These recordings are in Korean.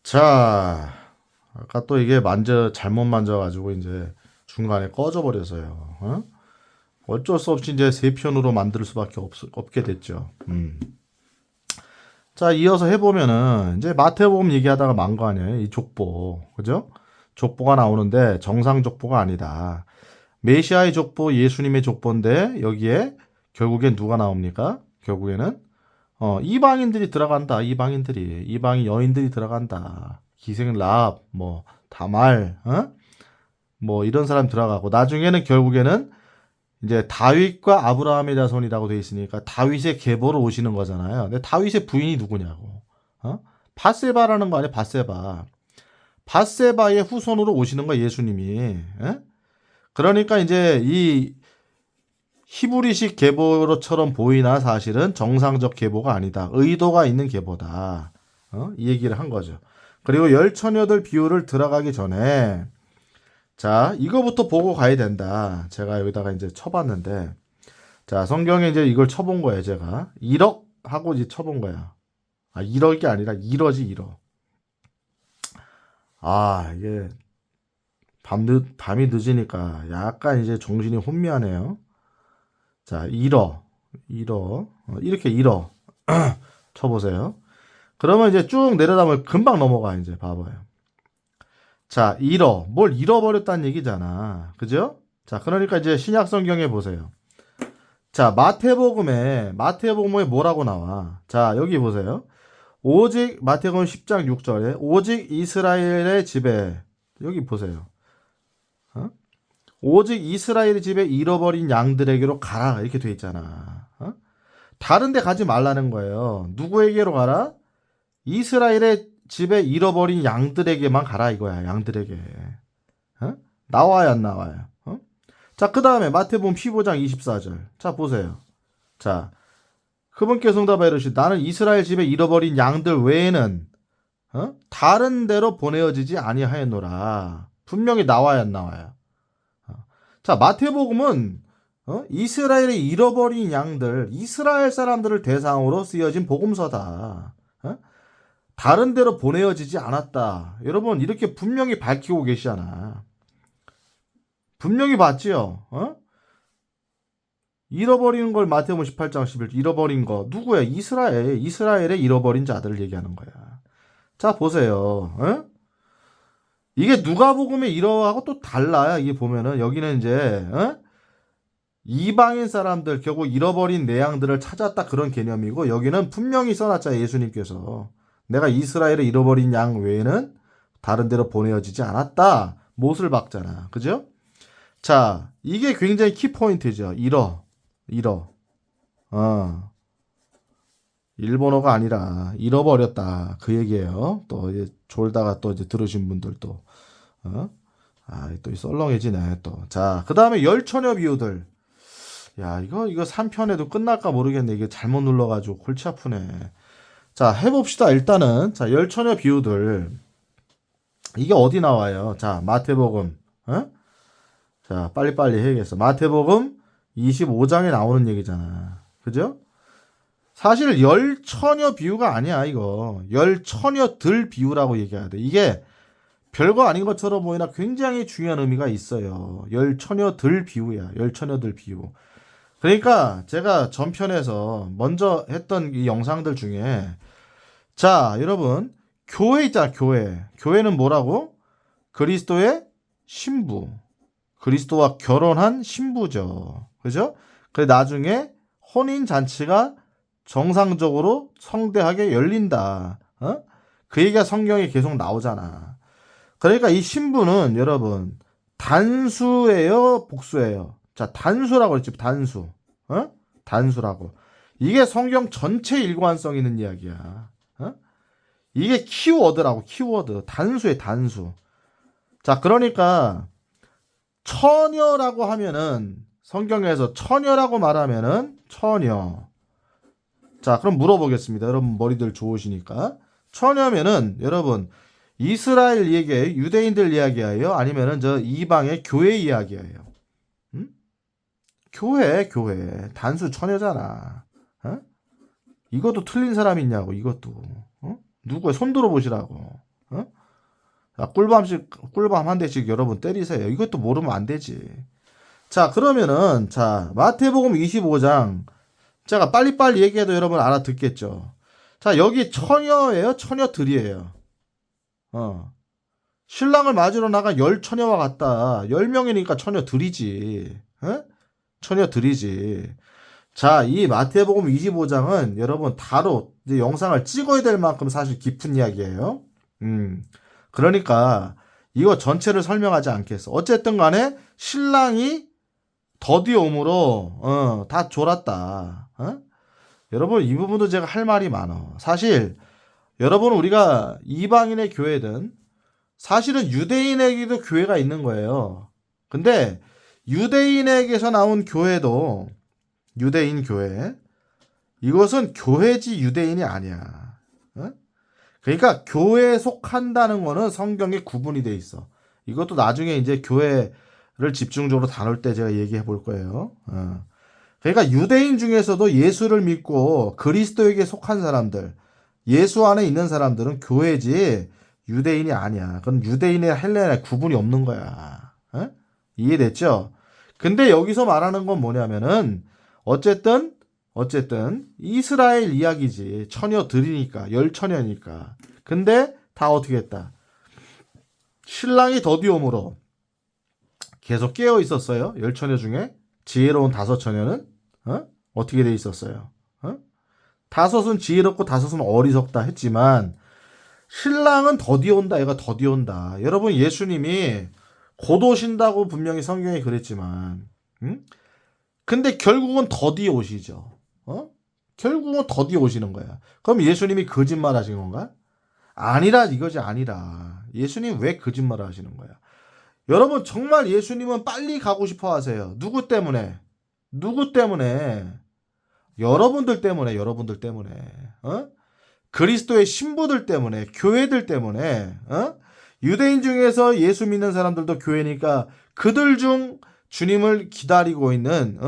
자, 아까 또 이게 잘못 만져가지고 이제 중간에 꺼져버려서요. 어? 어쩔 수 없이 이제 세 편으로 만들 수밖에 없게 됐죠. 자, 이어서 해보면은 이제 마태복음 얘기하다가 만 거 아니에요. 이 족보. 그죠? 족보가 나오는데 정상 족보가 아니다. 메시아의 족보, 예수님의 족보인데 여기에 결국엔 누가 나옵니까? 결국에는 이방인들이 들어간다. 이방인 여인들이 들어간다. 기생 라합, 뭐 다말, 뭐 이런 사람 들어가고 나중에는 결국에는 이제 다윗과 아브라함의 자손이라고 돼 있으니까 다윗의 계보로 오시는 거잖아요. 근데 다윗의 부인이 누구냐고. 바세바라는 거 아니야? 바세바. 바세바의 후손으로 오시는 거야, 예수님이. 그러니까 이제 이 히브리식 계보로처럼 보이나 사실은 정상적 계보가 아니다. 의도가 있는 계보다. 이 얘기를 한 거죠. 그리고 열처녀들 비유를 들어가기 전에 자, 이거부터 보고 가야 된다. 제가 여기다가 이제 쳐봤는데 자, 성경에 이제 이걸 쳐본 거예요, 제가. 1억 하고 이제 쳐본 거야. 아, 1억이 아니라 1어지, 1억. 아, 이게 밤이 늦으니까 약간 이제 정신이 혼미하네요. 자, 1어. 1어. 이렇게 1어. 쳐보세요. 그러면 이제 쭉 내려다보면 금방 넘어가, 이제 봐봐요. 자, 뭘 잃어버렸다는 얘기잖아. 그죠? 자, 그러니까 이제 신약 성경에 보세요. 자, 마태복음에 뭐라고 나와? 자, 여기 보세요. 오직, 마태복음 10장 6절에, 오직 이스라엘의 집에, 여기 보세요. 오직 이스라엘의 집에 잃어버린 양들에게로 가라. 이렇게 돼 있잖아. 다른 데 가지 말라는 거예요. 누구에게로 가라? 이스라엘의 집에 잃어버린 양들에게만 가라 이거야. 양들에게. 나와요, 안 나와요? 자, 그 다음에 마태복음 15장 24절. 자, 보세요. 자, 그분께서 응답하여 이르시되 나는 이스라엘 집에 잃어버린 양들 외에는 다른 데로 보내어지지 아니하였노라. 분명히 나와요, 안 나와요? 자, 마태복음은 이스라엘의 잃어버린 양들, 이스라엘 사람들을 대상으로 쓰여진 복음서다. 다른 데로 보내어지지 않았다. 여러분, 이렇게 분명히 밝히고 계시잖아. 분명히 봤지요? 잃어버리는 걸 마태복음 18장 11절 잃어버린 거 누구야? 이스라엘의 잃어버린 자들을 얘기하는 거야. 자, 보세요. 이게 누가복음의 이러하고 또 달라요. 이게 보면은 여기는 이제 이방인 사람들 결국 잃어버린 내 양들을 찾았다 그런 개념이고 여기는 분명히 써놨잖아요. 예수님께서 내가 이스라엘의 잃어버린 양 외에는 다른 데로 보내어지지 않았다. 못을 박잖아. 그죠? 자, 이게 굉장히 키포인트죠. 잃어. 일본어가 아니라 잃어버렸다. 그 얘기예요. 또 이제 졸다가 또 이제 들으신 분들도 또 썰렁해지네 또. 자, 그다음에 열처녀 비유들. 야, 이거 3편에도 끝날까 모르겠네. 이게 잘못 눌러가지고 골치 아프네. 자, 해봅시다. 일단은 자, 열처녀 비유들. 이게 어디 나와요? 자, 마태복음. 자, 빨리빨리 해야겠어. 마태복음 25장에 나오는 얘기잖아. 그죠? 사실 열처녀 비유가 아니야, 이거. 열처녀들 비유라고 얘기해야 돼. 이게 별거 아닌 것처럼 보이나 굉장히 중요한 의미가 있어요. 열처녀들 비유야. 열처녀들 비유. 그러니까 제가 전편에서 먼저 했던 이 영상들 중에 자, 여러분, 교회 있잖아, 교회. 교회는 뭐라고? 그리스도의 신부. 그리스도와 결혼한 신부죠. 그죠? 그래 나중에 혼인 잔치가 정상적으로 성대하게 열린다. 그 얘기가 성경에 계속 나오잖아. 그러니까 이 신부는 여러분 단수예요, 복수예요? 자, 단수라고 그랬지. 단수. 단수라고. 이게 성경 전체 일관성 있는 이야기야. 이게 키워드라고. 키워드. 단수의 단수. 자, 그러니까 처녀라고 하면은 성경에서 처녀라고 말하면은 처녀. 자, 그럼 물어보겠습니다. 여러분 머리들 좋으시니까. 처녀면은 여러분 이스라엘 얘기예요? 유대인들 이야기예요? 아니면은 저 이방의 교회 이야기예요? 교회. 단수 처녀잖아. 이것도 틀린 사람 있냐고, 이것도. 누구야? 손 들어보시라고. 꿀밤 한 대씩 여러분 때리세요. 이것도 모르면 안 되지. 자, 그러면은, 자, 마태복음 25장. 제가 빨리빨리 얘기해도 여러분 알아듣겠죠. 자, 여기 처녀예요? 처녀들이에요. 신랑을 맞으러 나간 10처녀와 같다. 10명이니까 처녀들이지. 처녀들이지. 자, 이 마태복음 25장은 여러분 다로 이제 영상을 찍어야 될 만큼 사실 깊은 이야기예요. 그러니까 이거 전체를 설명하지 않겠어. 어쨌든 간에 신랑이 더디 오므로 다 졸았다. 여러분 이 부분도 제가 할 말이 많아. 사실 여러분 우리가 이방인의 교회든 사실은 유대인에게도 교회가 있는 거예요. 근데 유대인에게서 나온 교회도 유대인 교회 이것은 교회지 유대인이 아니야. 그러니까 교회에 속한다는 거는 성경에 구분이 돼 있어. 이것도 나중에 이제 교회를 집중적으로 다룰 때 제가 얘기해 볼 거예요. 그러니까 유대인 중에서도 예수를 믿고 그리스도에게 속한 사람들, 예수 안에 있는 사람들은 교회지 유대인이 아니야. 그건 유대인의 헬레나의 구분이 없는 거야. 이해됐죠? 근데 여기서 말하는 건 뭐냐면은 어쨌든 이스라엘 이야기지. 처녀들이니까 10처녀니까. 근데 다 어떻게 했다? 신랑이 더디옴으로 계속 깨어 있었어요. 10처녀 중에 지혜로운 5처녀는 어떻게 돼 있었어요? 5은 지혜롭고 5은 어리석다 했지만 신랑은 더디온다. 얘가 더디온다. 여러분 예수님이 곧 오신다고 분명히 성경에 그랬지만 근데 결국은 더디 오시죠. 결국은 더디 오시는 거야. 그럼 예수님이 거짓말 하신 건가? 아니라 이것이 아니라 예수님 왜 거짓말을 하시는 거야? 여러분 정말 예수님은 빨리 가고 싶어 하세요. 누구 때문에? 누구 때문에? 여러분들 때문에. 그리스도의 신부들 때문에, 교회들 때문에, 유대인 중에서 예수 믿는 사람들도 교회니까 그들 중 주님을 기다리고 있는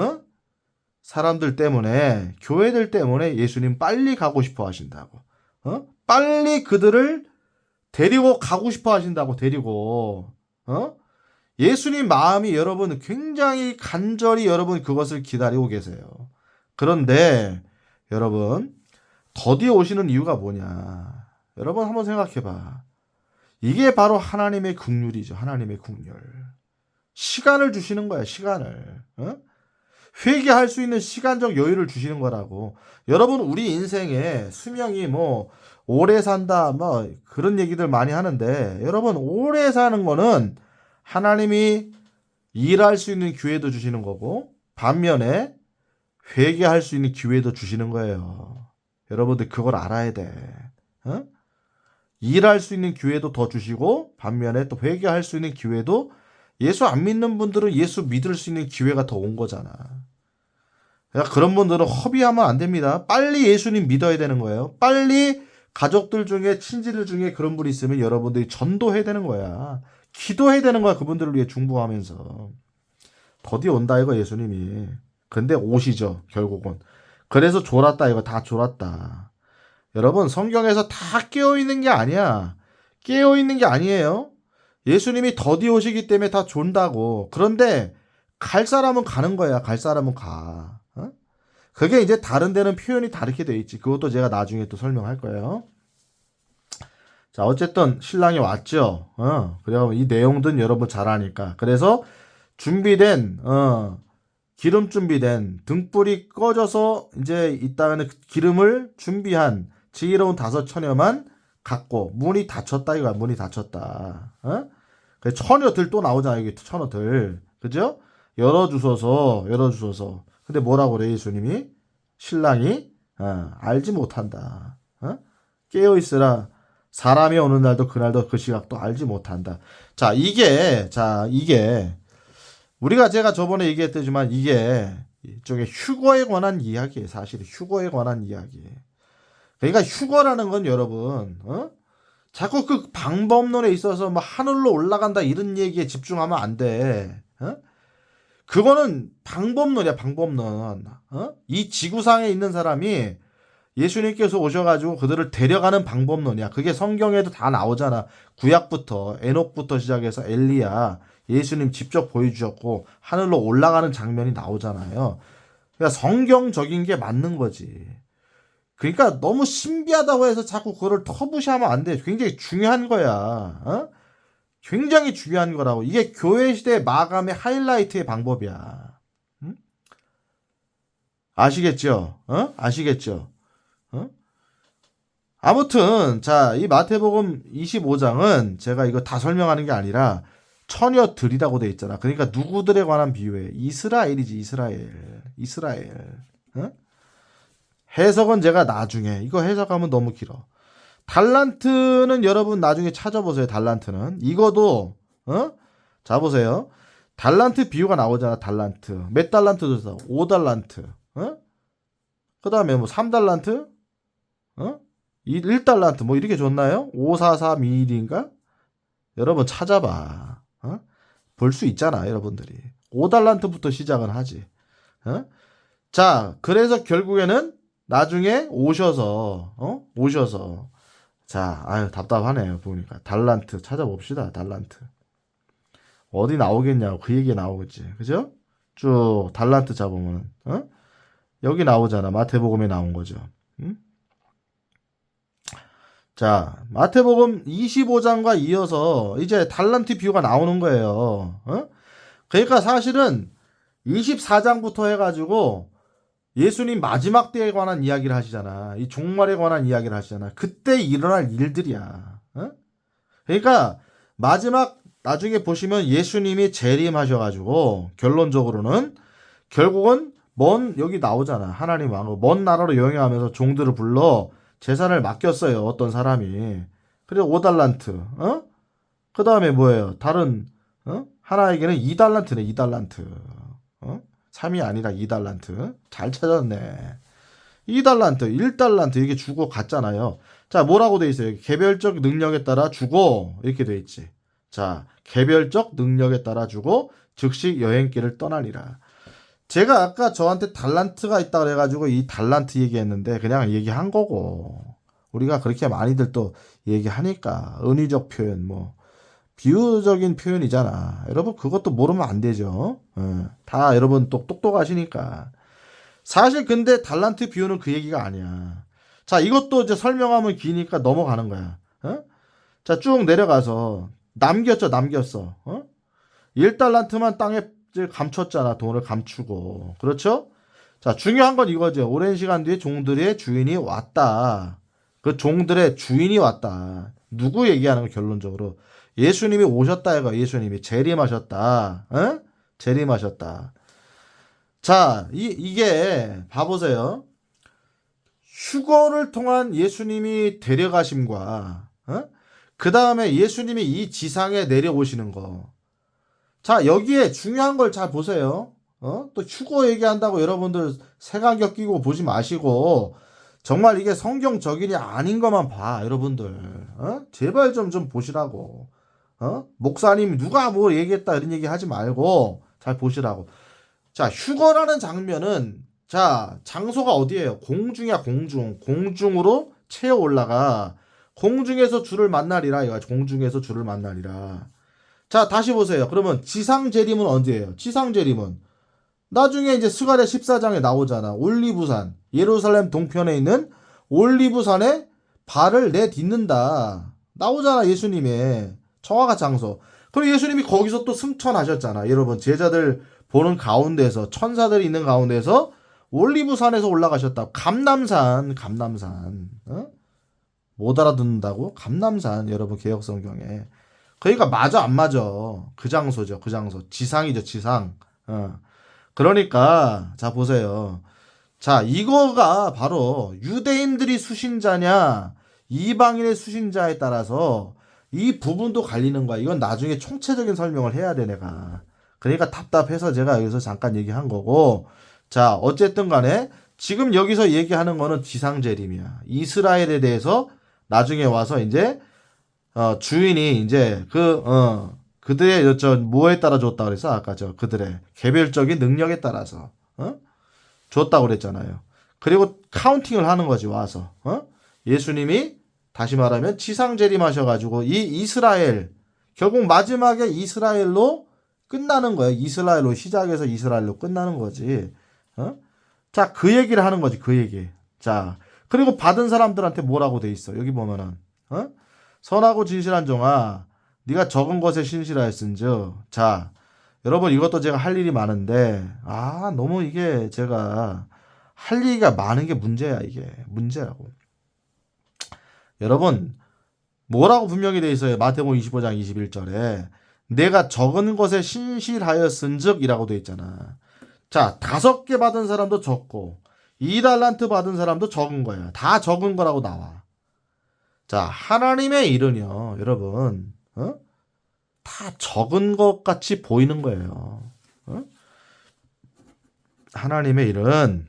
사람들 때문에, 교회들 때문에 예수님 빨리 가고 싶어 하신다고. 빨리 그들을 데리고 가고 싶어 하신다고. 데리고. 예수님 마음이 여러분 굉장히 간절히 여러분 그것을 기다리고 계세요. 그런데 여러분 더디 오시는 이유가 뭐냐? 여러분 한번 생각해봐. 이게 바로 하나님의 긍휼이죠. 하나님의 긍휼. 시간을 주시는 거야. 시간을. 회개할 수 있는 시간적 여유를 주시는 거라고. 여러분 우리 인생에 수명이 뭐 오래 산다 뭐 그런 얘기들 많이 하는데 여러분 오래 사는 거는 하나님이 일할 수 있는 기회도 주시는 거고 반면에 회개할 수 있는 기회도 주시는 거예요. 여러분들 그걸 알아야 돼. 일할 수 있는 기회도 더 주시고 반면에 또 회개할 수 있는 기회도 예수 안 믿는 분들은 예수 믿을 수 있는 기회가 더 온 거잖아. 그러니까 그런 분들은 허비하면 안 됩니다. 빨리 예수님 믿어야 되는 거예요. 빨리 가족들 중에 친지들 중에 그런 분이 있으면 여러분들이 전도해야 되는 거야. 기도해야 되는 거야. 그분들을 위해 중보하면서. 더디 온다 이거 예수님이. 근데 오시죠 결국은. 그래서 졸았다 이거 다 졸았다. 여러분 성경에서 다 깨어있는 게 아니야. 깨어있는 게 아니에요. 예수님이 더디 오시기 때문에 다 존다고. 그런데 갈 사람은 가는 거야. 갈 사람은 가. 그게 이제 다른 데는 표현이 다르게 돼 있지. 그것도 제가 나중에 또 설명할 거예요. 자 어쨌든 신랑이 왔죠. 그래서 이 내용들은 여러분 잘 아니까. 그래서 준비된 기름 준비된 등불이 꺼져서 이제 이따가는 기름을 준비한 지혜로운 5처녀만 갖고 문이 닫혔다 이거야. 문이 닫혔다. 처녀들 또 나오잖아. 여기 처녀들. 그죠? 열어주소서. 근데 뭐라고 그래 예수님이? 신랑이 알지 못한다. 깨어있으라. 사람이 오는 날도 그날도 그 시각도 알지 못한다. 자 이게 우리가 제가 저번에 얘기했지만 이게 일종의 휴거에 관한 이야기예요. 사실 휴거에 관한 이야기. 그러니까 휴거라는 건 여러분 자꾸 그 방법론에 있어서 뭐 하늘로 올라간다 이런 얘기에 집중하면 안 돼. 그거는 방법론이야. 방법론. 이 지구상에 있는 사람이 예수님께서 오셔가지고 그들을 데려가는 방법론이야. 그게 성경에도 다 나오잖아. 구약부터 에녹부터 시작해서 엘리야 예수님 직접 보여주셨고 하늘로 올라가는 장면이 나오잖아요. 그러니까 성경적인 게 맞는 거지. 그러니까 너무 신비하다고 해서 자꾸 그거를 터부시하면 안 돼. 굉장히 중요한 거야. 어? 굉장히 중요한 거라고. 이게 교회 시대 마감의 하이라이트의 방법이야. 응? 아시겠죠? 어? 아시겠죠? 어? 아무튼 자, 이 마태복음 25장은 제가 이거 다 설명하는 게 아니라 처녀들이라고 돼 있잖아. 그러니까 누구들에 관한 비유에 이스라엘이지, 이스라엘. 이스라엘. 어? 해석은 제가 나중에 이거 해석하면 너무 길어. 달란트는 여러분 나중에 찾아보세요. 달란트는 이거도 자 보세요. 달란트 비유가 나오잖아. 달란트 몇 달란트 줬어? 5달란트. 그 다음에 뭐 3달란트 1달란트 뭐 이렇게 줬나요? 5432인가? 여러분 찾아봐. 볼 수 있잖아. 여러분들이 5달란트부터 시작은 하지. 자, 그래서 결국에는 나중에 오셔서 자, 아유 답답하네요. 보니까 달란트 찾아봅시다. 달란트 어디 나오겠냐고. 그 얘기 나오겠지. 그죠? 쭉 달란트 잡으면 여기 나오잖아. 마태복음에 나온 거죠. 응? 자, 마태복음 25장과 이어서 이제 달란트 비유가 나오는 거예요. 그러니까 사실은 24장부터 해가지고 예수님 마지막 때에 관한 이야기를 하시잖아. 이 종말에 관한 이야기를 하시잖아. 그때 일어날 일들이야. 그러니까 마지막 나중에 보시면 예수님이 재림하셔가지고 결론적으로는 결국은 여기 나오잖아. 하나님 왕 먼 나라로 여행하면서 종들을 불러 재산을 맡겼어요. 어떤 사람이. 그래 5달란트. 그 다음에 뭐예요? 다른 하나에게는 2달란트네. 2달란트. 3이 아니라 2달란트. 잘 찾았네. 2달란트, 1달란트 이렇게 주고 갔잖아요. 자, 뭐라고 돼 있어요? 개별적 능력에 따라 주고 이렇게 돼 있지. 자, 개별적 능력에 따라 주고 즉시 여행길을 떠나리라. 제가 아까 저한테 달란트가 있다 그래가지고 이 달란트 얘기했는데 그냥 얘기한 거고 우리가 그렇게 많이들 또 얘기하니까 은유적 표현 뭐 비유적인 표현이잖아. 여러분 그것도 모르면 안 되죠. 다 여러분 또 똑똑하시니까. 사실 근데 달란트 비유는 그 얘기가 아니야. 자, 이것도 이제 설명하면 기니까 넘어가는 거야. 자, 쭉 내려가서 남겼어. 1달란트만 땅에 감췄잖아. 돈을 감추고. 그렇죠? 자, 중요한 건 이거죠. 오랜 시간 뒤에 종들의 주인이 왔다. 그 종들의 주인이 왔다. 누구 얘기하는 거 결론적으로? 예수님이 오셨다 이거. 예수님이 재림하셨다. 재림하셨다. 자, 이게 봐보세요. 휴거를 통한 예수님이 데려가심과 그 다음에 예수님이 이 지상에 내려오시는 거. 자, 여기에 중요한 걸 잘 보세요. 또 휴거 얘기한다고 여러분들 색안경 끼고 보지 마시고 정말 이게 성경적이냐 아닌 것만 봐. 여러분들 제발 좀 보시라고. 목사님 누가 뭐 얘기했다 이런 얘기 하지 말고 잘 보시라고. 자, 휴거라는 장면은 자, 장소가 어디예요? 공중이야. 공중으로 채어 올라가. 공중에서 주를 만나리라. 이거 공중에서 주를 만나리라. 자, 다시 보세요. 그러면 지상 재림은 언제예요? 지상 재림은 나중에 이제 스가랴 14장에 나오잖아. 올리브산, 예루살렘 동편에 있는 올리브산에 발을 내딛는다. 나오잖아. 예수님의 정확한 장소. 그리고 예수님이 거기서 또 승천하셨잖아. 여러분 제자들 보는 가운데서 천사들이 있는 가운데서 올리브산에서 올라가셨다. 감남산. 못 알아듣는다고? 감남산. 여러분 개역성경에. 그러니까 맞아 안 맞아. 그 장소죠. 그 장소. 지상이죠. 지상. 그러니까 자 보세요. 자, 이거가 바로 유대인들이 수신자냐 이방인의 수신자에 따라서 이 부분도 갈리는 거야. 이건 나중에 총체적인 설명을 해야 돼 내가. 그러니까 답답해서 제가 여기서 잠깐 얘기한 거고. 자, 어쨌든 간에 지금 여기서 얘기하는 거는 지상재림이야. 이스라엘에 대해서 나중에 와서 이제 주인이 이제 그들의 뭐에 따라 줬다 그랬어? 아까 그들의 개별적인 능력에 따라서 줬다고 그랬잖아요. 그리고 카운팅을 하는 거지 와서. 예수님이 다시 말하면 지상 재림하셔가지고 이 이스라엘 결국 마지막에 이스라엘로 끝나는 거예요. 이스라엘로 시작해서 이스라엘로 끝나는 거지. 자, 그 얘기를 하는 거지. 그 얘기. 자, 그리고 받은 사람들한테 뭐라고 돼 있어? 여기 보면은 선하고 진실한 종아, 네가 적은 것에 신실하였은즉. 자, 여러분 이것도 제가 할 일이 많은데 너무 이게 제가 할 얘기가 많은 게 문제야. 이게 문제라고. 여러분 뭐라고 분명히 돼 있어요. 마태복음 25장 21절에 내가 적은 것에 신실하였은즉 이라고 돼 있잖아. 자, 5개 받은 사람도 적고 2달란트 받은 사람도 적은 거야. 다 적은 거라고 나와. 자, 하나님의 일은요, 여러분, 다 적은 것 같이 보이는 거예요. 하나님의 일은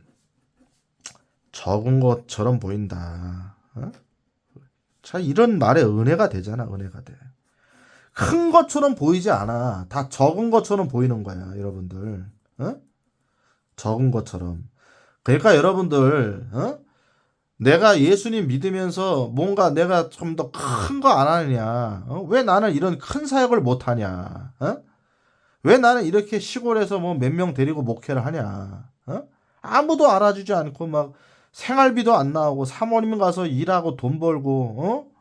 적은 것처럼 보인다. 자, 이런 말에 은혜가 되잖아. 은혜가 돼. 큰 것처럼 보이지 않아. 다 적은 것처럼 보이는 거야, 여러분들. 적은 것처럼. 그러니까 여러분들, 내가 예수님 믿으면서 뭔가 내가 좀 더 큰 거 안 하느냐? 왜 나는 이런 큰 사역을 못 하냐? 왜 나는 이렇게 시골에서 뭐 몇 명 데리고 목회를 하냐? 아무도 알아주지 않고 막 생활비도 안 나오고 사모님 가서 일하고 돈 벌고,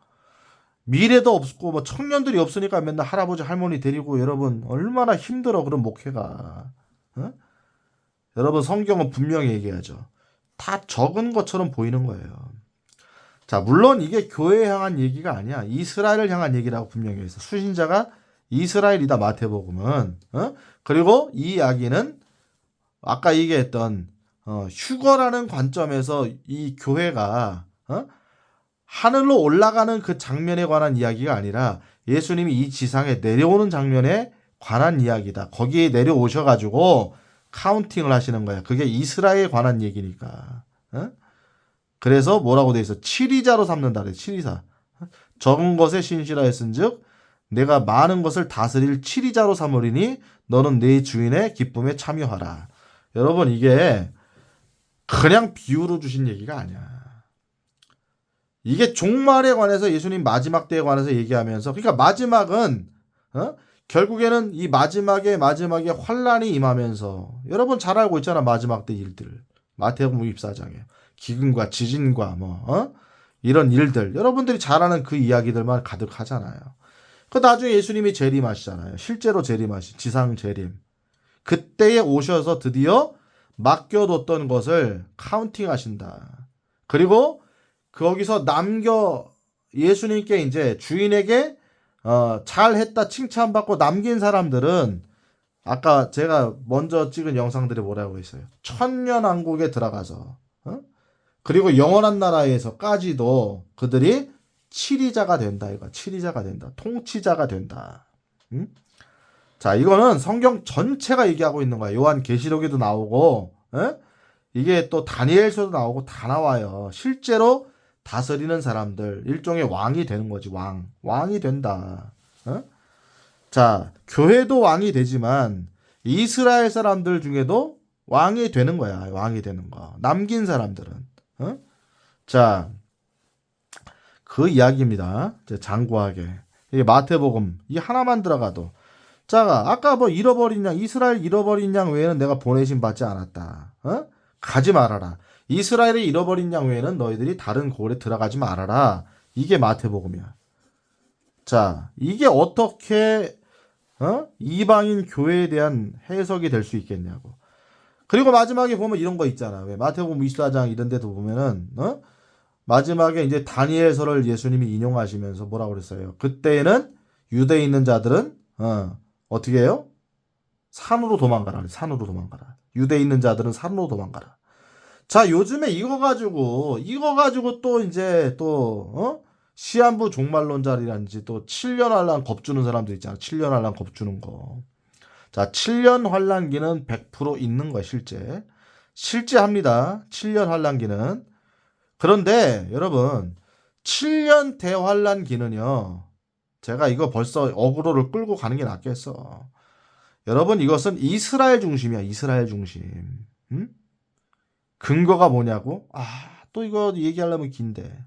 미래도 없고 뭐 청년들이 없으니까 맨날 할아버지 할머니 데리고 여러분 얼마나 힘들어 그런 목회가. 여러분 성경은 분명히 얘기하죠. 다 적은 것처럼 보이는 거예요. 자, 물론 이게 교회에 향한 얘기가 아니야. 이스라엘을 향한 얘기라고 분명히 했어. 수신자가 이스라엘이다 마태복음은. 그리고 이 이야기는 아까 얘기했던 휴거라는 관점에서 이 교회가 하늘로 올라가는 그 장면에 관한 이야기가 아니라 예수님이 이 지상에 내려오는 장면에 관한 이야기다. 거기에 내려오셔가지고 카운팅을 하시는 거야. 그게 이스라엘에 관한 얘기니까. 그래서 뭐라고 돼 있어? 7위자로 삼는다 그래. 7위사. 적은 것에 신실하였은즉 내가 많은 것을 다스릴 7위자로 삼으리니 너는 네 주인의 기쁨에 참여하라. 여러분 이게 그냥 비유로 주신 얘기가 아니야. 이게 종말에 관해서 예수님 마지막 때에 관해서 얘기하면서 그러니까 마지막은 결국에는 이 마지막에 환란이 임하면서 여러분 잘 알고 있잖아. 마지막 때 일들. 마태복음 24장에 기근과 지진과 이런 일들 여러분들이 잘 아는 그 이야기들만 가득하잖아요. 그 나중에 예수님이 재림하시잖아요. 실제로 재림하시 지상 재림. 그때에 오셔서 드디어 맡겨뒀던 것을 카운팅하신다. 그리고 거기서 예수님께 이제 주인에게 잘했다 칭찬받고 남긴 사람들은 아까 제가 먼저 찍은 영상들이 뭐라고 했어요. 천년왕국에 들어가서 그리고 영원한 나라에서까지도 그들이 7위자가 된다. 이거 7위자가 된다. 통치자가 된다. 자, 이거는 성경 전체가 얘기하고 있는 거야. 요한계시록에도 나오고 이게 또 다니엘서도 나오고 다 나와요. 실제로 다스리는 사람들 일종의 왕이 되는 거지. 왕이 된다. 자, 교회도 왕이 되지만 이스라엘 사람들 중에도 왕이 되는 거야. 왕이 되는 거. 남긴 사람들은. 자, 그 이야기입니다. 이제 장구하게. 이게 마태복음 이 하나만 들어가도. 자, 아까 뭐 잃어버린 양, 이스라엘 잃어버린 양 외에는 내가 보내심 받지 않았다. 가지 말아라. 이스라엘이 잃어버린 양 외에는 너희들이 다른 고을에 들어가지 말아라. 이게 마태복음이야. 자, 이게 어떻게 이방인 교회에 대한 해석이 될 수 있겠냐고. 그리고 마지막에 보면 이런 거 있잖아. 왜 마태복음 24장 이런 데도 보면은 마지막에 이제 다니엘서를 예수님이 인용하시면서 뭐라고 그랬어요? 그때에는 유대에 있는 자들은 어떻게 해요? 산으로 도망가라. 산으로 도망가라. 유대에 있는 자들은 산으로 도망가라. 자, 요즘에 이거 가지고 또 이제 또 시한부 종말론자리라든지 또 7년 환란 겁주는 사람들 있잖아. 7년 환란 겁주는 거. 자, 7년 환란기는 100% 있는 거야, 실제 합니다. 7년 환란기는. 그런데 여러분 7년 대환란기는요. 제가 이거 벌써 어그로를 끌고 가는 게 낫겠어. 여러분 이것은 이스라엘 중심이야. 이스라엘 중심. 근거가 뭐냐고? 또 이거 얘기하려면 긴데.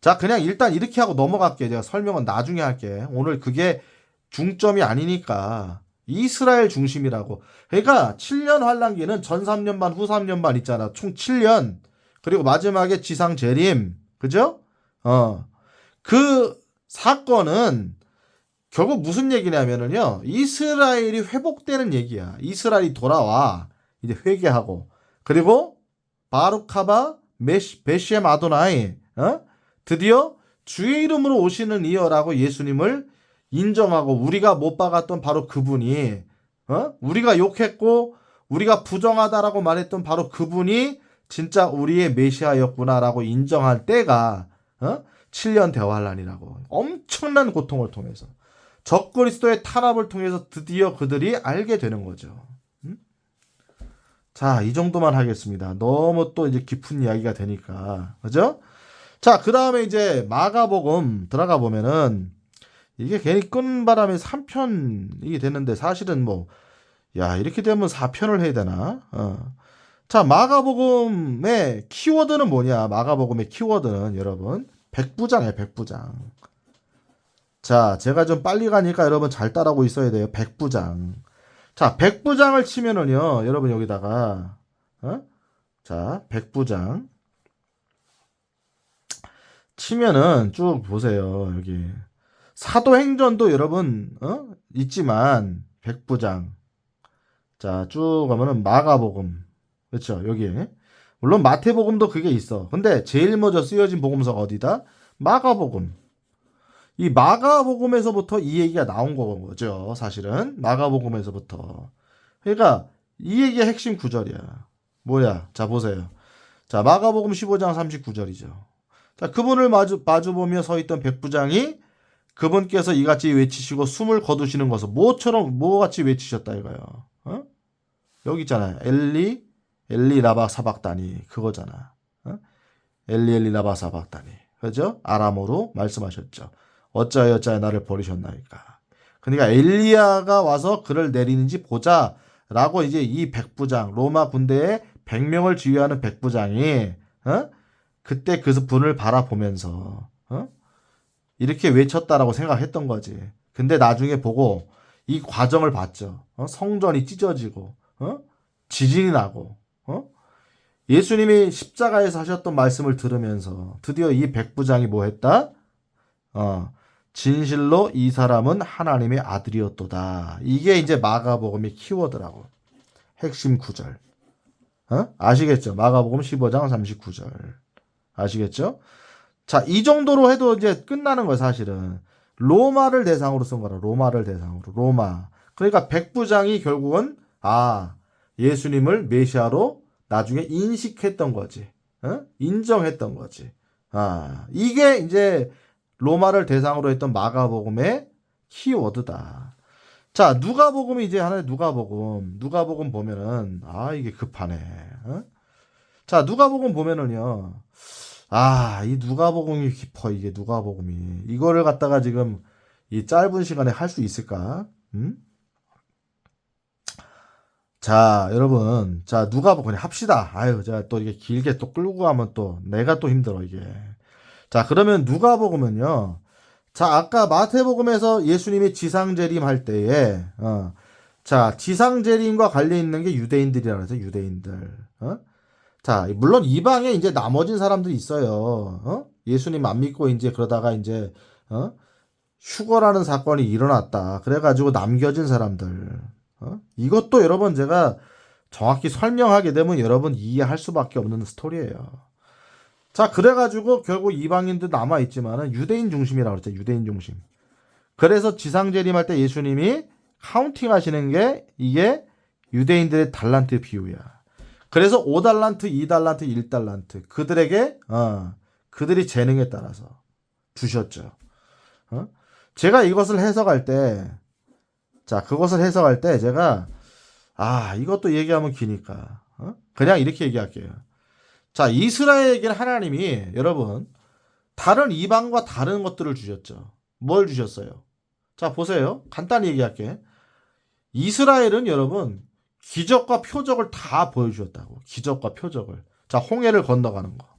자, 그냥 일단 이렇게 하고 넘어갈게요. 제가 설명은 나중에 할게. 오늘 그게 중점이 아니니까. 이스라엘 중심이라고. 그러니까 7년 환란기는 전 3년 반, 후 3년 반 있잖아. 총 7년. 그리고 마지막에 지상 재림. 그죠? 그 사건은 결국 무슨 얘기냐면은요. 이스라엘이 회복되는 얘기야. 이스라엘이 돌아와. 이제 회개하고. 그리고 바루카바 베시엠 아도나이. 드디어 주의 이름으로 오시는 이여라고 예수님을 인정하고 우리가 못 박았던 바로 그분이 우리가 욕했고 우리가 부정하다라고 말했던 바로 그분이 진짜 우리의 메시아였구나라고 인정할 때가 7년 대환란이라고 엄청난 고통을 통해서 적그리스도의 탄압을 통해서 드디어 그들이 알게 되는 거죠. 자, 이 정도만 하겠습니다. 너무 또 이제 깊은 이야기가 되니까. 그죠? 자, 그 다음에 이제 마가복음 들어가 보면은 이게 괜히 끈 바람에 3편이 되는데 사실은 뭐, 야, 이렇게 되면 4편을 해야 되나? 자, 마가복음의 키워드는 뭐냐? 마가복음의 키워드는 여러분, 백부장이에요, 백부장. 자, 제가 좀 빨리 가니까 여러분 잘 따라오고 있어야 돼요. 백부장. 자, 백부장을 치면은요, 여러분 여기다가, 자, 백부장. 치면은 쭉 보세요. 여기. 사도행전도 여러분, 있지만, 백부장. 자, 쭉 가면은 마가복음. 그렇죠. 여기에. 물론 마태복음도 그게 있어. 근데 제일 먼저 쓰여진 복음서가 어디다? 마가복음. 이 마가복음에서부터 이 얘기가 나온 거죠. 사실은 마가복음에서부터. 그러니까 이 얘기의 핵심 구절이야. 뭐야? 자, 보세요. 자, 마가복음 15장 39절이죠. 자, 그분을 마주보며 서 있던 백부장이 그분께서 이같이 외치시고 숨을 거두시는 것을 뭐같이 외치셨다 이거요. 여기 있잖아요. 엘리 라바 사박다니 그거잖아. 엘리 라바 사박다니. 그죠? 아람어로 말씀하셨죠. 어찌하여 나를 버리셨나이까. 그러니까 엘리야가 와서 그를 내리는지 보자라고 이제 이 백부장 로마 군대에 100명을 지휘하는 백부장이 그때 그 분을 바라보면서 이렇게 외쳤다라고 생각했던 거지. 근데 나중에 보고 이 과정을 봤죠. 성전이 찢어지고 지진이 나고 예수님이 십자가에서 하셨던 말씀을 들으면서 드디어 이 백부장이 뭐 했다? 진실로 이 사람은 하나님의 아들이었도다. 이게 이제 마가복음의 키워드라고. 핵심 구절. 아시겠죠? 마가복음 15장 39절. 아시겠죠? 자, 이 정도로 해도 이제 끝나는 거예요, 사실은. 로마를 대상으로 쓴 거라, 로마를 대상으로. 로마. 그러니까 백부장이 결국은, 예수님을 메시아로 나중에 인식했던 거지. 인정했던 거지. 이게 이제 로마를 대상으로 했던 마가복음의 키워드다. 자, 누가복음이 이제 하나의 누가복음 보면은, 이게 급하네. 자, 누가복음 보면은요, 이 누가복음이 깊어, 이게 누가복음이. 이거를 갖다가 지금 이 짧은 시간에 할 수 있을까? 자, 여러분. 자, 누가복음 그냥 합시다. 제가 또 이게 길게 또 끌고 가면 또 내가 또 힘들어, 이게. 자, 그러면 누가복음은요. 자, 아까 마태복음에서 예수님이 지상재림할 때에, 자, 지상재림과 관련 있는 게 유대인들이라고 해서 유대인들. 자, 물론 이방에 이제 나머진 사람들이 있어요. 예수님 안 믿고 이제 그러다가 이제, 휴거라는 사건이 일어났다. 그래가지고 남겨진 사람들. 이것도 여러분 제가 정확히 설명하게 되면 여러분 이해할 수밖에 없는 스토리예요. 자, 그래가지고 결국 이방인도 남아있지만은 유대인 중심이라고 그랬죠. 유대인 중심. 그래서 지상재림할 때 예수님이 카운팅 하시는 게 이게 유대인들의 달란트 비유야. 그래서 5달란트, 2달란트, 1달란트 그들에게 그들이 재능에 따라서 주셨죠. 제가 이것을 해석할 때 그것을 해석할 때 제가 이것도 얘기하면 기니까 그냥 이렇게 얘기할게요. 자, 이스라엘에게는 하나님이 여러분 다른 이방과 다른 것들을 주셨죠. 뭘 주셨어요? 자, 보세요. 간단히 얘기할게. 이스라엘은 여러분 기적과 표적을 다 보여주셨다고. 기적과 표적을. 자, 홍해를 건너가는 거.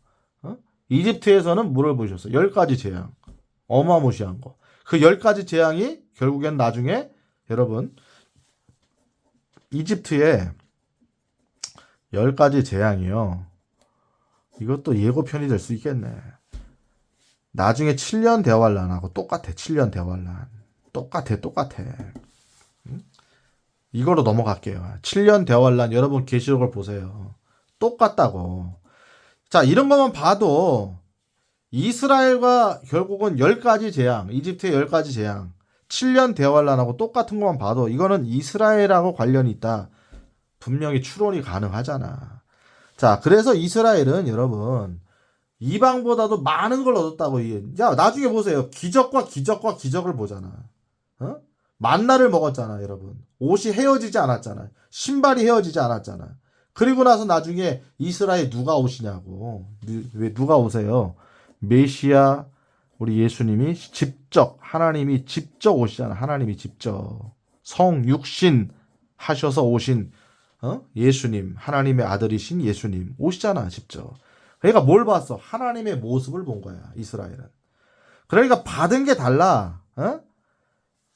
이집트에서는 뭐를 보셨어? 10가지 재앙. 어마무시한 거. 그 10가지 재앙이 결국엔 나중에 여러분 이집트에 10가지 재앙이요. 이것도 예고편이 될 수 있겠네. 나중에 7년 대환란하고 똑같아. 7년 대환란. 똑같아. 이거로 넘어갈게요. 7년 대환란 여러분 계시록을 보세요. 똑같다고. 자, 이런 것만 봐도 이스라엘과 결국은 10가지 재앙, 이집트의 10가지 재앙, 7년 대환란하고 똑같은 것만 봐도 이거는 이스라엘하고 관련이 있다. 분명히 추론이 가능하잖아. 자, 그래서 이스라엘은 여러분 이방보다도 많은 걸 얻었다고. 야, 나중에 보세요. 기적과 기적을 보잖아. 만나를 먹었잖아, 여러분. 옷이 헤어지지 않았잖아. 신발이 헤어지지 않았잖아. 그리고 나서 나중에 이스라엘 누가 오시냐고. 왜 누가 오세요? 메시아 우리 예수님이 직접, 하나님이 직접 오시잖아. 하나님이 직접 성육신 하셔서 오신 예수님, 하나님의 아들이신 예수님 오시잖아, 직접. 그러니까 뭘 봤어? 하나님의 모습을 본 거야, 이스라엘은. 그러니까 받은 게 달라.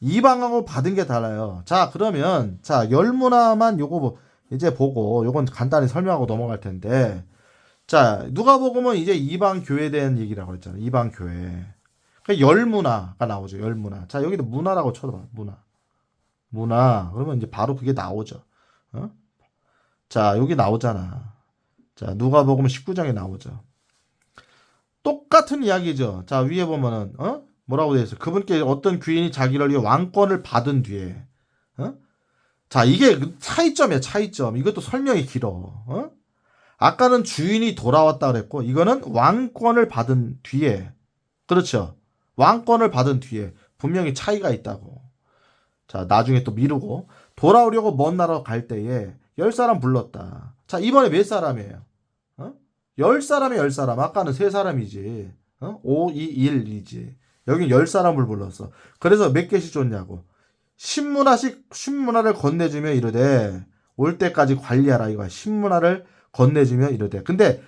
이방하고 받은 게 달라요. 자, 그러면 자, 열문화만 요거 이제 보고 요건 간단히 설명하고 넘어갈 텐데, 자, 누가복음은 이제 이방 교회에 대한 얘기라고 했잖아. 이방 교회. 그러니까 열문화가 나오죠. 열문화. 자, 여기도 문화라고 쳐봐. 문화. 그러면 이제 바로 그게 나오죠. 자, 여기 나오잖아. 자, 누가복음 19장에 나오죠. 똑같은 이야기죠. 자, 위에 보면은 뭐라고 되어 있어요? 그분께 어떤 귀인이 자기를 위해 왕권을 받은 뒤에. 자, 이게 차이점이야, 차이점. 이것도 설명이 길어. 아까는 주인이 돌아왔다 그랬고, 이거는 왕권을 받은 뒤에. 그렇죠. 왕권을 받은 뒤에 분명히 차이가 있다고. 자, 나중에 또 미루고 돌아오려고 먼 나라 갈 때에 10사람 불렀다. 자, 이번에 몇 사람이에요? 10사람이 10사람. 아까는 3사람이지. 5, 2, 1이지. 여긴 10사람을 불렀어. 그래서 몇 개씩 줬냐고. 10문화를 건네주며 이르되 올 때까지 관리하라 이거야. 10문화를 건네주며 이르되. 근데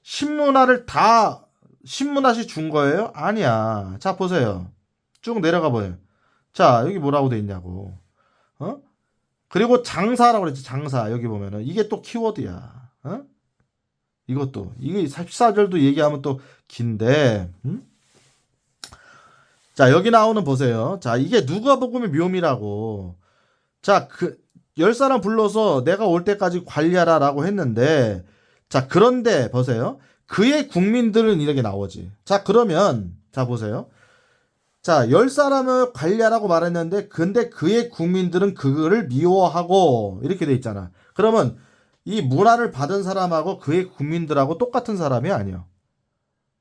10문화씩 준 거예요? 아니야. 자, 보세요. 쭉 내려가 보세요. 자, 여기 뭐라고 돼 있냐고. 그리고 장사라고 그랬지. 장사. 여기 보면은 이게 또 키워드야. 이것도 이게 14절도 얘기하면 또 긴데. 자, 여기 나오는 보세요. 자, 이게 누가복음의 묘미라고. 자, 10사람 불러서 내가 올 때까지 관리하라라고 했는데, 자, 그런데 보세요. 그의 국민들은 이렇게 나오지. 자, 그러면 자, 보세요. 자, 10사람을 관리하라고 말했는데, 근데 그의 국민들은 그거를 미워하고 이렇게 돼 있잖아. 그러면 이 문화를 받은 사람하고 그의 국민들하고 똑같은 사람이 아니야.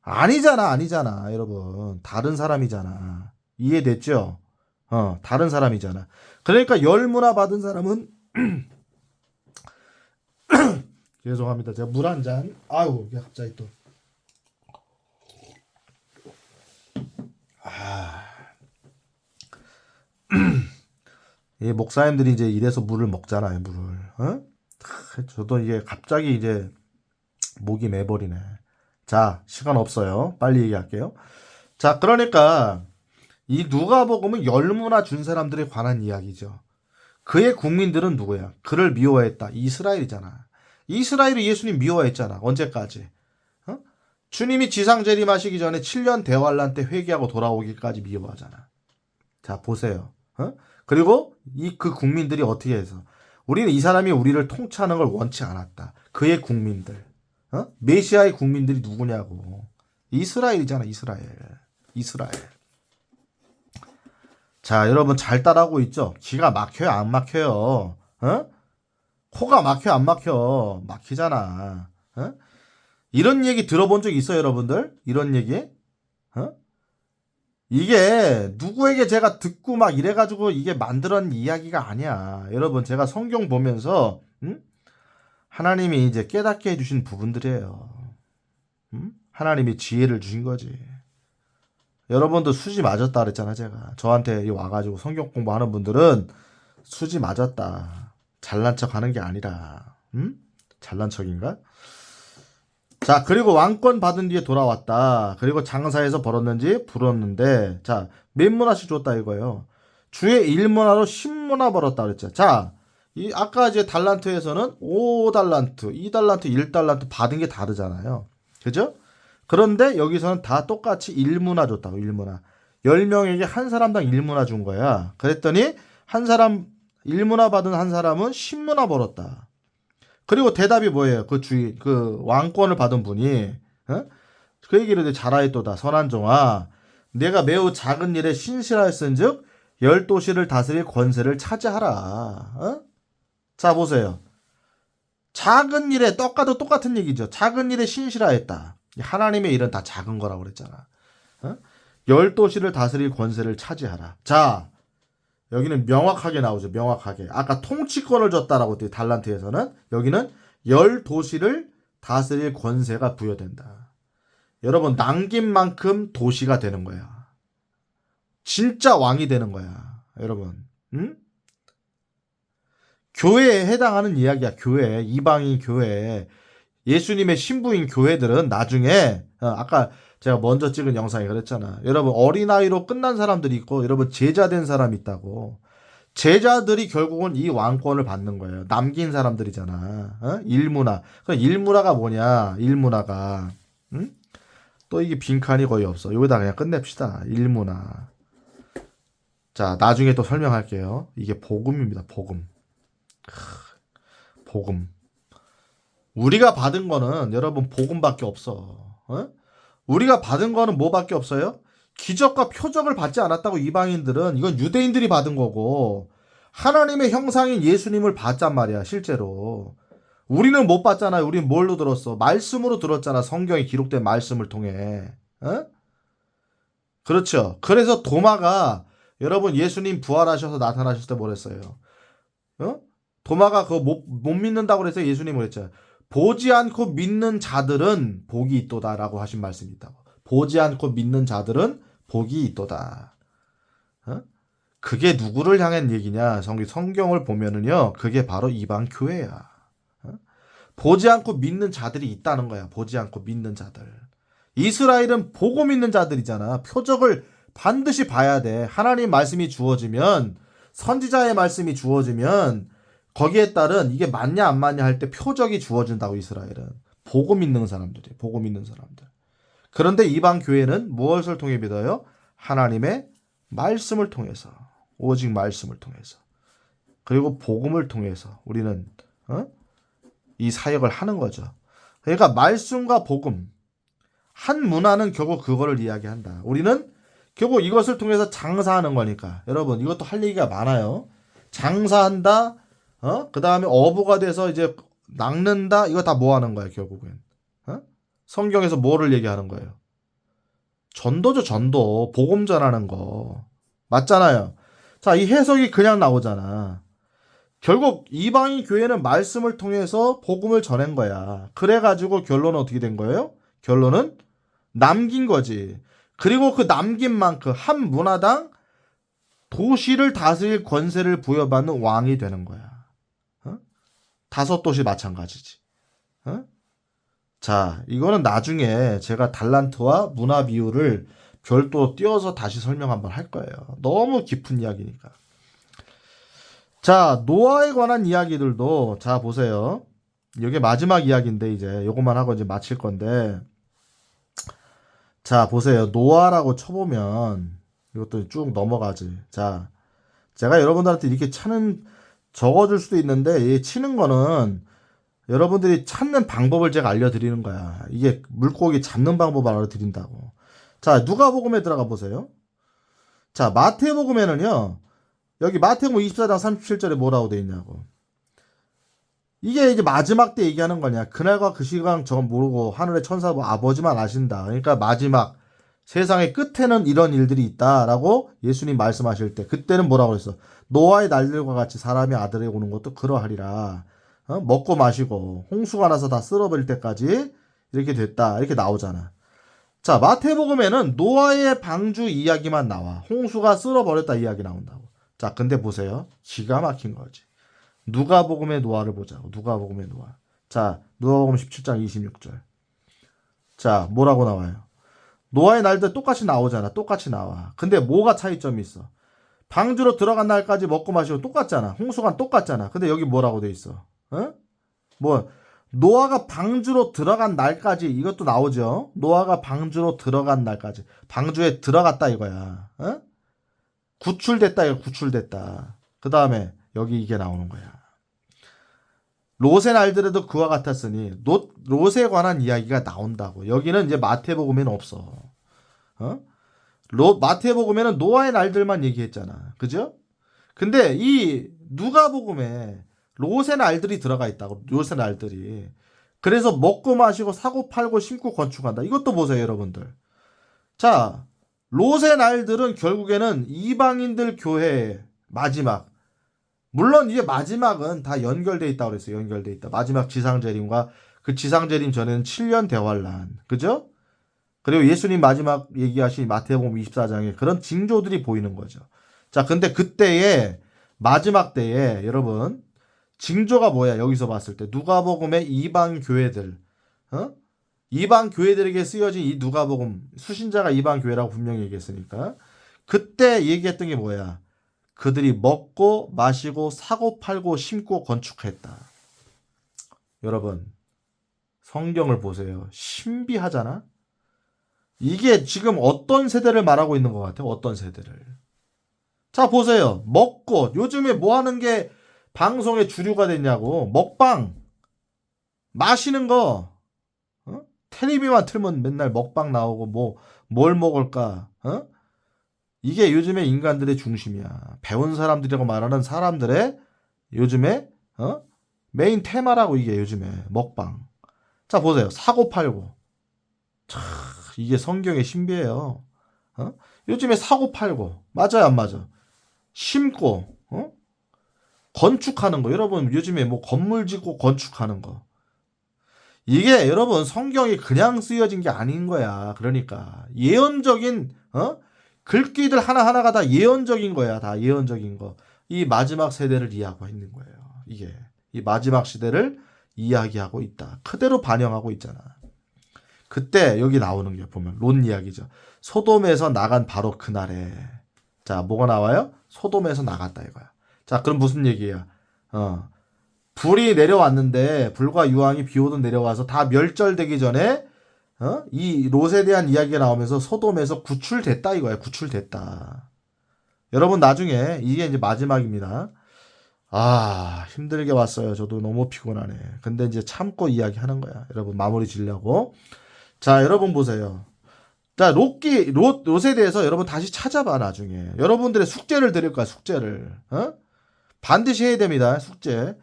아니잖아, 여러분. 다른 사람이잖아. 이해됐죠? 다른 사람이잖아. 그러니까 열문화 받은 사람은 죄송합니다. 제가 물 한 잔. 아유, 이게 갑자기 또. 이 목사님들이 이제 이래서 물을 먹잖아요, 물을. 저도 이게 갑자기 이제 목이 메버리네. 자, 시간 없어요. 빨리 얘기할게요. 자, 그러니까 이 누가복음은 열문화 준 사람들에 관한 이야기죠. 그의 국민들은 누구야? 그를 미워했다. 이스라엘이잖아. 이스라엘이 예수님 미워했잖아. 언제까지? 주님이 지상 재림하시기 전에 7년 대환란 때 회개하고 돌아오기까지 미워하잖아. 자, 보세요. 그리고 그 국민들이 어떻게 해서 우리는 이 사람이 우리를 통치하는 걸 원치 않았다. 그의 국민들. 메시아의 국민들이 누구냐고. 이스라엘이잖아, 이스라엘. 자, 여러분 잘 따라하고 있죠? 기가 막혀요, 안 막혀요? 코가 막혀, 안 막혀? 막히잖아. 이런 얘기 들어본 적 있어요, 여러분들? 이런 얘기? 이게 누구에게 제가 듣고 막 이래가지고 이게 만들어낸 이야기가 아니야. 여러분, 제가 성경 보면서 하나님이 이제 깨닫게 해주신 부분들이에요. 하나님이 지혜를 주신 거지. 여러분도 수지 맞았다 그랬잖아, 제가. 저한테 와가지고 성경 공부하는 분들은 수지 맞았다. 잘난 척 하는 게 아니라. 잘난 척인가? 자, 그리고 왕권 받은 뒤에 돌아왔다. 그리고 장사해서 벌었는지 불었는데, 자, 몇 문화씩 줬다 이거예요. 주에 1문화로 10문화 벌었다 그랬죠. 자, 이 아까 이제 달란트에서는 5달란트, 2달란트, 1달란트 받은 게 다르잖아요. 그죠? 그런데 여기서는 다 똑같이 1문화 줬다고, 1문화. 10명에게 한 사람당 1문화 준 거야. 그랬더니 한 사람 1문화 받은 한 사람은 10문화 벌었다. 그리고 대답이 뭐예요? 그 주인, 그 왕권을 받은 분이, 어? 그 얘기를 이제 잘하였도다. 선한종아, 내가 매우 작은 일에 신실하였은즉 열 도시를 다스릴 권세를 차지하라. 어? 자, 보세요. 작은 일에 떡과도 똑같은 얘기죠. 작은 일에 신실하였다. 하나님의 일은 다 작은 거라고 그랬잖아. 어? 열 도시를 다스릴 권세를 차지하라. 자, 여기는 명확하게 나오죠. 명확하게. 아까 통치권을 줬다라고 했더니 달란트에서는 여기는 열 도시를 다스릴 권세가 부여된다. 여러분, 남긴 만큼 도시가 되는 거야. 진짜 왕이 되는 거야. 여러분. 응? 교회에 해당하는 이야기야. 교회. 이방인 교회. 예수님의 신부인 교회들은 나중에 아까 제가 먼저 찍은 영상에 그랬잖아. 여러분, 어린아이로 끝난 사람들이 있고 여러분 제자 된 사람이 있다고. 제자들이 결국은 이 왕권을 받는 거예요. 남긴 사람들이잖아. 어? 일문화. 그럼 일문화가 뭐냐? 일문화가. 응? 또 이게 빈칸이 거의 없어. 여기다 그냥 끝냅시다. 일문화. 자, 나중에 또 설명할게요. 이게 복음입니다. 복음. 복음. 우리가 받은 거는 여러분 복음밖에 없어. 어? 우리가 받은 거는 뭐밖에 없어요? 기적과 표적을 받지 않았다고 이방인들은. 이건 유대인들이 받은 거고 하나님의 형상인 예수님을 받잔 말이야. 실제로 우리는 못 받잖아요. 우리는 뭘로 들었어? 말씀으로 들었잖아. 성경에 기록된 말씀을 통해. 어? 그렇죠. 그래서 도마가 여러분 예수님 부활하셔서 나타나셨을 때 뭐랬어요? 어? 도마가 그거 못 믿는다고 그래서 예수님을 했잖아요. 보지 않고 믿는 자들은 복이 있도다라고 하신 말씀이 있다고. 보지 않고 믿는 자들은 복이 있도다. 어? 그게 누구를 향한 얘기냐? 성경을 보면은요, 그게 바로 이방 교회야. 어? 보지 않고 믿는 자들이 있다는 거야. 보지 않고 믿는 자들. 이스라엘은 보고 믿는 자들이잖아. 표적을 반드시 봐야 돼. 하나님 말씀이 주어지면, 선지자의 말씀이 주어지면 거기에 따른 이게 맞냐 안 맞냐 할 때 표적이 주어진다고. 이스라엘은 보고 믿는 사람들이, 보고 믿는 사람들. 그런데 이방 교회는 무엇을 통해 믿어요? 하나님의 말씀을 통해서, 오직 말씀을 통해서, 그리고 복음을 통해서 우리는 이 사역을 하는 거죠. 그러니까 말씀과 복음, 한 문화는 결국 그거를 이야기한다. 우리는 결국 이것을 통해서 장사하는 거니까. 여러분, 이것도 할 얘기가 많아요. 장사한다. 그 다음에 어부가 돼서 이제 낚는다. 이거 다 뭐 하는 거야, 결국엔? 성경에서 뭐를 얘기하는 거예요? 전도죠, 전도. 복음 전하는 거. 맞잖아요. 자, 이 해석이 그냥 나오잖아. 결국 이방인 교회는 말씀을 통해서 복음을 전한 거야. 그래가지고 결론은 어떻게 된 거예요? 결론은 남긴 거지. 그리고 그 남긴 만큼 한 문화당 도시를 다스릴 권세를 부여받는 왕이 되는 거야. 다섯 도시 마찬가지지. 자, 이거는 나중에 제가 달란트와 문화 비유를 별도로 띄워서 다시 설명 한번 할 거예요. 너무 깊은 이야기니까. 자, 노아에 관한 이야기들도, 자, 보세요. 이게 마지막 이야기인데, 이제 요것만 하고 이제 마칠 건데, 자, 보세요. 노아라고 쳐보면 이것도 쭉 넘어가지. 자, 제가 여러분들한테 이렇게 적어줄 수도 있는데, 이 치는 거는 여러분들이 찾는 방법을 제가 알려드리는 거야. 이게 물고기 잡는 방법을 알려드린다고. 자, 누가복음에 들어가 보세요. 자, 마태복음에는요, 여기 마태복음 24장 37절에 뭐라고 돼 있냐고. 이게 이제 마지막 때 얘기하는 거냐. 그날과 그 시간 저건 모르고 하늘의 천사 아버지만 아신다. 그러니까 마지막 세상의 끝에는 이런 일들이 있다라고 예수님 말씀하실 때, 그때는 뭐라고 그랬어? 노아의 날들과 같이 사람의 아들이 오는 것도 그러하리라. 먹고 마시고 홍수가 나서 다 쓸어버릴 때까지 이렇게 됐다. 이렇게 나오잖아. 자, 마태복음에는 노아의 방주 이야기만 나와. 홍수가 쓸어버렸다 이야기 나온다고. 자, 근데 보세요. 기가 막힌 거지. 누가복음의 노아를 보자고. 누가복음의 노아. 자, 누가복음 17장 26절. 자, 뭐라고 나와요? 노아의 날들 똑같이 나오잖아. 똑같이 나와. 근데 뭐가 차이점이 있어? 방주로 들어간 날까지 먹고 마시고 똑같잖아. 홍수관 똑같잖아. 근데 여기 뭐라고 돼 있어? 어? 뭐 노아가 방주로 들어간 날까지 이것도 나오죠. 노아가 방주로 들어간 날까지. 방주에 들어갔다 이거야. 어? 구출됐다 이거 구출됐다. 그 다음에 여기 이게 나오는 거야. 롯의 날들에도 그와 같았으니 롯에 관한 이야기가 나온다고. 여기는 이제 마태복음에는 없어. 어? 마태복음에는 노아의 날들만 얘기했잖아. 그죠? 근데 이 누가복음에 롯의 날들이 들어가 있다고. 롯의 날들이. 그래서 먹고 마시고 사고 팔고 심고 건축한다. 이것도 보세요, 여러분들. 자, 롯의 날들은 결국에는 이방인들 교회의 마지막. 물론 이제 마지막은 다 연결돼 있다고 그랬어요. 연결돼 있다. 마지막 지상재림과 그 지상재림 전에는 7년 대환란. 그죠? 그리고 예수님 마지막 얘기하신 마태복음 24장에 그런 징조들이 보이는 거죠. 자, 근데 그때의 마지막 때에 여러분 징조가 뭐야? 여기서 봤을 때 누가복음의 이방 교회들, 어? 이방 교회들에게 쓰여진 이 누가복음 수신자가 이방 교회라고 분명히 얘기했으니까 그때 얘기했던 게 뭐야? 그들이 먹고 마시고 사고 팔고 심고 건축했다. 여러분 성경을 보세요. 신비하잖아. 이게 지금 어떤 세대를 말하고 있는 것 같아요? 어떤 세대를? 자, 보세요. 먹고, 요즘에 뭐 하는 게 방송의 주류가 됐냐고. 먹방. 마시는 거. 어? 텔레비만 틀면 맨날 먹방 나오고, 뭘 먹을까. 어? 이게 요즘에 인간들의 중심이야. 배운 사람들이라고 말하는 사람들의 요즘에, 메인 테마라고 이게 요즘에. 먹방. 자, 보세요. 사고 팔고. 이게 성경의 신비예요. 어? 요즘에 사고 팔고 맞아요 안 맞아? 심고 건축하는 거 여러분 요즘에 뭐 건물 짓고 건축하는 거 이게 여러분 성경이 그냥 쓰여진 게 아닌 거야. 그러니까 예언적인 글귀들 하나하나가 다 예언적인 거야. 다 예언적인 거. 이 마지막 세대를 이야기하고 있는 거예요. 이게 이 마지막 시대를 이야기하고 있다. 그대로 반영하고 있잖아. 그때 여기 나오는 게 보면 롯 이야기죠. 소돔에서 나간 바로 그날에 자 뭐가 나와요? 소돔에서 나갔다 이거야. 자 그럼 무슨 얘기야? 불이 내려왔는데 불과 유황이 비 오듯 내려와서 다 멸절되기 전에 이 롯에 대한 이야기가 나오면서 소돔에서 구출됐다 이거야. 구출됐다. 여러분 나중에 이게 이제 마지막입니다. 아 힘들게 왔어요. 저도 너무 피곤하네. 근데 이제 참고 이야기하는 거야. 여러분 마무리 지려고. 자, 여러분 보세요. 자, 롯에 대해서 여러분 다시 찾아봐, 나중에. 여러분들의 숙제를 드릴 거야, 숙제를. 반드시 해야 됩니다, 숙제.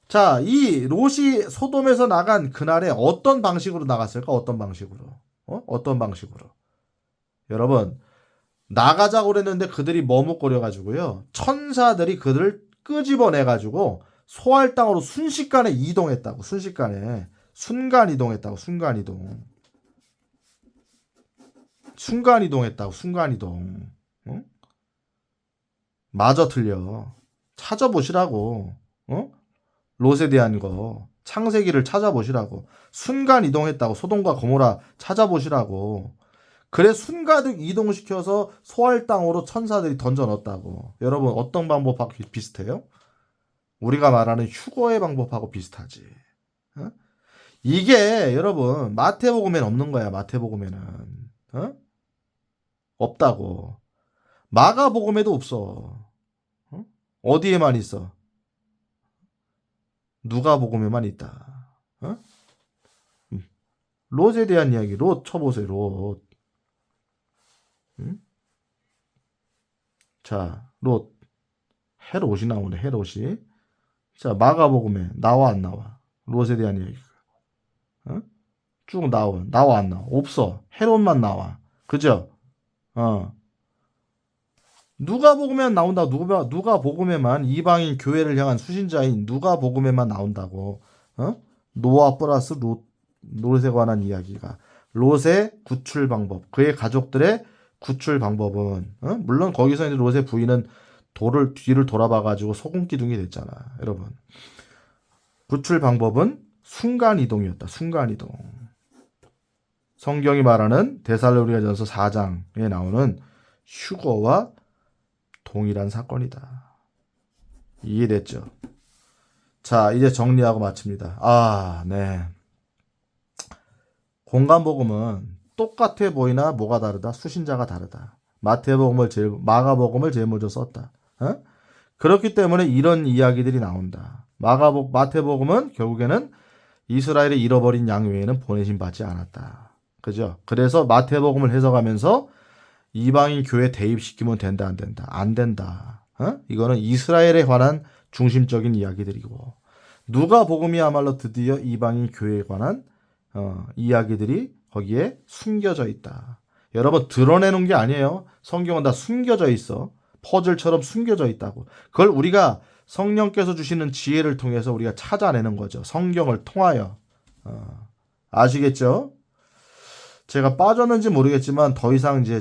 자, 이 롯이 소돔에서 나간 그날에 어떤 방식으로 나갔을까? 어떤 방식으로? 어떤 방식으로? 여러분, 나가자고 그랬는데 그들이 머뭇거려가지고요. 천사들이 그들을 끄집어내가지고 소할 땅으로 순식간에 이동했다고, 순식간에. 순간 이동했다고, 순간 이동. 순간이동했다고 순간이동. 어? 마저 틀려. 찾아보시라고. 롯에 대한 거. 창세기를 찾아보시라고. 순간이동했다고. 소돔과 고모라 찾아보시라고. 그래 순간 이동시켜서 소할 땅으로 천사들이 던져 넣었다고. 여러분 어떤 방법하고 비슷해요? 우리가 말하는 휴거의 방법하고 비슷하지. 어? 이게 여러분 마태복음에는 없는 거야. 마태복음에는. 없다고. 마가복음에도 없어. 어디에만 있어? 누가복음에만 있다. 롯에 대한 이야기. 롯 쳐보세요. 롯. 자, 롯. 헤롯이 나오네. 헤롯이. 자, 마가복음에 나와 안 나와? 롯에 대한 이야기. 쭉 나와 안 나와? 없어. 헤롯만 나와. 그죠? 누가복음에만 나온다. 누가복음에만 이방인 교회를 향한 수신자인 누가복음에만 나온다고. 노아 플러스 롯에 관한 이야기가. 롯의 구출 방법. 그의 가족들의 구출 방법은 물론 거기서 이제 롯의 부인은 뒤를 돌아봐가지고 소금 기둥이 됐잖아. 여러분. 구출 방법은 순간 이동이었다. 순간 이동. 성경이 말하는 데살로니가전서 4장에 나오는 휴거와 동일한 사건이다. 이해됐죠? 자, 이제 정리하고 마칩니다. 네. 공간복음은 똑같아 보이나 뭐가 다르다? 수신자가 다르다. 마가복음을 제일 먼저 썼다. 그렇기 때문에 이런 이야기들이 나온다. 마태복음은 결국에는 이스라엘의 잃어버린 양 외에는 보내심 받지 않았다. 그죠? 그래서 마태복음을 해석하면서 이방인 교회 대입시키면 된다, 안 된다? 안 된다. 이거는 이스라엘에 관한 중심적인 이야기들이고, 누가복음이야말로 드디어 이방인 교회에 관한 이야기들이 거기에 숨겨져 있다. 여러분, 드러내는 게 아니에요. 성경은 다 숨겨져 있어. 퍼즐처럼 숨겨져 있다고. 그걸 우리가 성령께서 주시는 지혜를 통해서 우리가 찾아내는 거죠. 성경을 통하여. 아시겠죠? 제가 빠졌는지 모르겠지만 더 이상 이제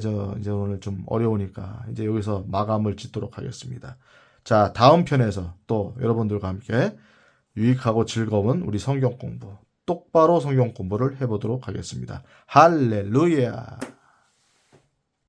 오늘 좀 어려우니까 이제 여기서 마감을 짓도록 하겠습니다. 자, 다음 편에서 또 여러분들과 함께 유익하고 즐거운 우리 성경 공부, 똑바로 성경 공부를 해보도록 하겠습니다. 할렐루야!